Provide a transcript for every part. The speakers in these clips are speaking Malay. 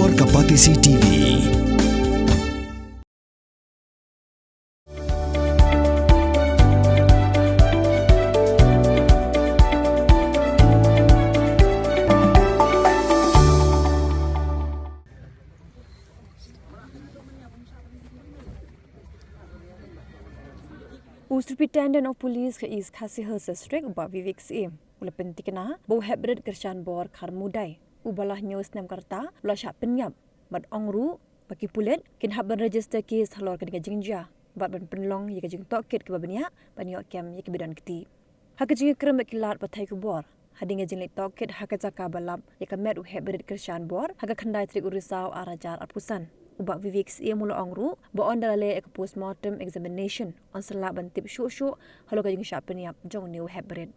Bor Kapatisi TV. Superintendent of Police is Khasi district ubah Vivek CM. Ula pentikna bau hybrid kershan bor kar mudai. Ubalah news nam karta ula syak Pynïap. Bad ongru bagi pulet kin haban register case halor kedinga Jingshah. Bad ban penlong yaka jing tokit Kiba Pynïap baniok kem yaka bidan keti. Haka jing krem kilat patai ku bor. Hadinga jing tokit haka jaka balap yaka met u hybrid kershan bor haka khandai trik urisau arajar apusan. Ubak Vivek ia mula ongru baon dalale ek postmortem examination on selak bantip syuk-syuk halo ka Jingshah Pynïap jong new hybrid.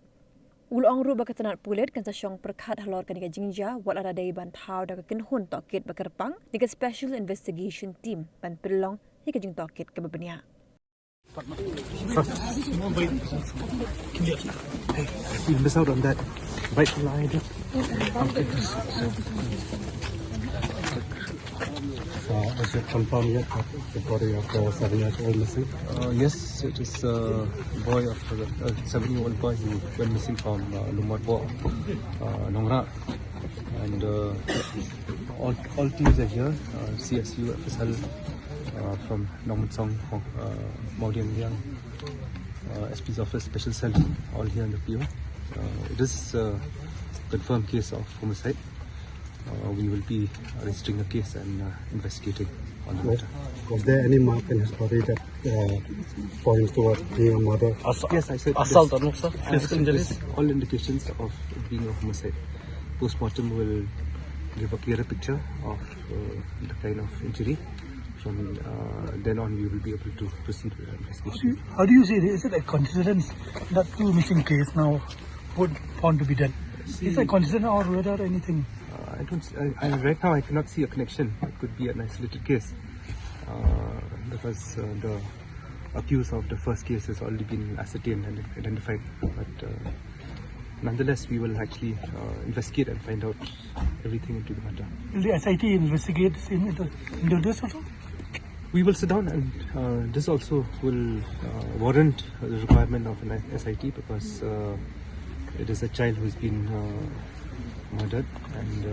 Ul ongru bakatanat pulet kan sasyong perkhat halor ka diga Jingshah wat ada dai ban thau da kin hun tokit bakerpang diga special investigation team ban pelong hika jing tokit ke Pynïap. Hey, you miss out on that right line. Is it confirmed yet that the body of the 7-year-old missing? Yes, it is a boy of a 7-year-old boy who went missing from Lumarbo, Nongra. And all teams are here, CSU, FSL from Nongmitsong, Maudian Liang, SP's office, special cell, all here in the PO. It is a confirmed case of homicide. We will be registering a case and investigating on the matter. Was there any mark in his body that points towards being a murder? Yes, I said assault and also physical injuries. All indications of it being a homicide. Postmortem will give a clearer picture of the kind of injury. From then on, we will be able to proceed with the investigation. How do you see it? Is it a coincidence that two missing case now would found to be dead? Is it a coincidence or whether anything? Right now I cannot see a connection. It could be an isolated case because the accused of the first case has already been ascertained and identified. But nonetheless, we will actually investigate and find out everything into the matter. Will the SIT investigate into this also? We will sit down and this also will warrant the requirement of an SIT because it is a child who has been murdered, and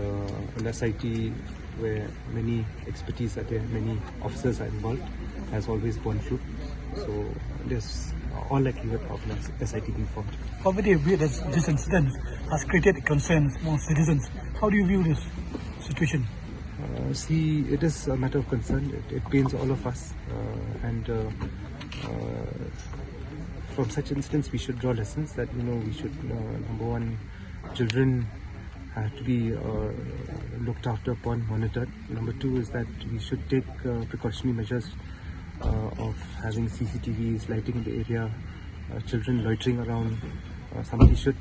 an SIT where many expertise are there, many officers are involved, has always borne fruit. So there's all likelihood of an SIT being formed. Already this incident has created concerns among citizens. How do you view this situation? See, it is a matter of concern. It pains all of us, and from such incidents we should draw lessons that we should number one, children have to be looked after upon, monitored. Number two is that we should take precautionary measures of having CCTVs, lighting in the area, children loitering around. Somebody should,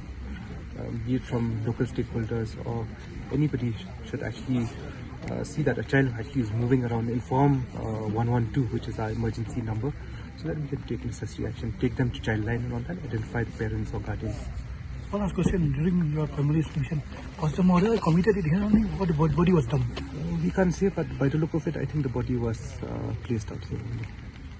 be it from local stakeholders or anybody, should actually see that a child actually is moving around, inform 112, which is our emergency number, so that we can take necessary action, take them to childline and all that, identify the parents or guardians. One last question: during your family's mission, was the murder committed here only, or the body was dumped? We can't say, but by the look of it, I think the body was placed out here only.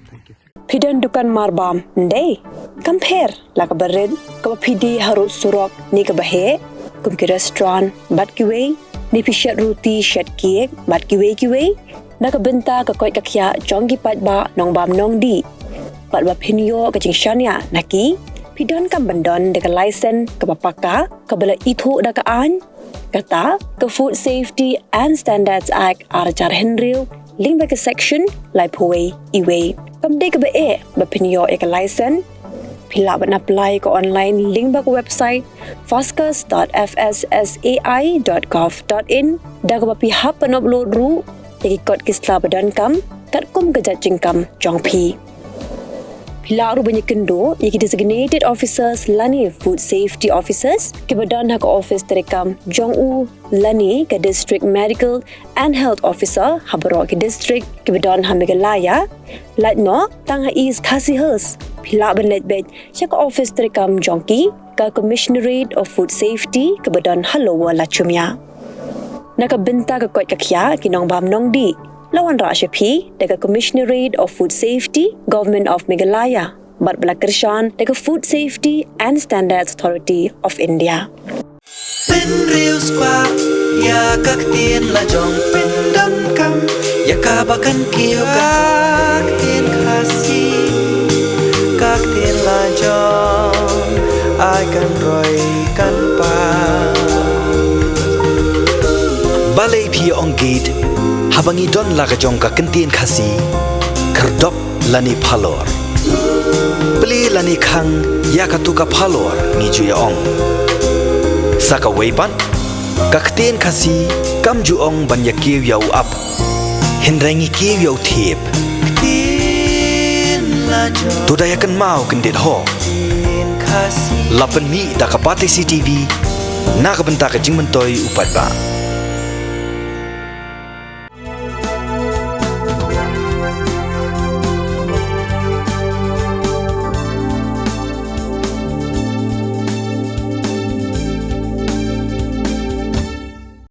Thank you. Pidan dukan marbam ndai compare la ka bared ka pidi harut surok ni ka bahe kum ki restaurant bat ki way ni pishat roti shat cake bat ki way na ka benta ka koi ka khya chongi pat ba nong bam nong di bat ba Pynïap ka Jingshah nya naki Pidan kam bandon de ka license ka papaka ka bala ithu da ka an kata ka Food Safety and Standards Act arajar henriu link ba ka section lai phuwei iwei kam de ka ba ba Pynïap e ka license pila ban apply ka online link ba ka website fastcus.fssai.gov.in da ka ba pi hap pan upload ru de ki kod kisla badan kam kat kum ka jajing kam jong pi Pilaru banyak kendo, yaki designated officers lani food safety officers, kebadan hak office terekam Jong-u lani ke district medical and health officer habaro ke district kebadan hamigalaya, latno tang is Khasi Pila ban letbed yak office terekam Jongki ke commissionerate of food safety kebadan halowa lachumya. Nakabenta ka kot kakya kinong bam nong di. Lawan Rashapi, daga Commissionerate of Food Safety, Government of Meghalaya, Bat Balakirshan, daga Food Safety and Standards Authority of India. Pin real squat, ya kaktin la jong pin dam kam, ya kabakan kiyo kaktin khasi, kaktin la jong, I kan roy kan pa. Balay pi ong gate. Habangi don laga jong ka kentien khasi kerdop lani phalor beli lani khang ya ka tu ka phalor ni ju ya ong saka weipan ka kentien khasi kam ju ong ban ya kiu ya up hindrangi kiu ya thep tu da ya kan mau kendet ho lapan mi da ka pati CTV na ka benta ka jingmentoi upat ba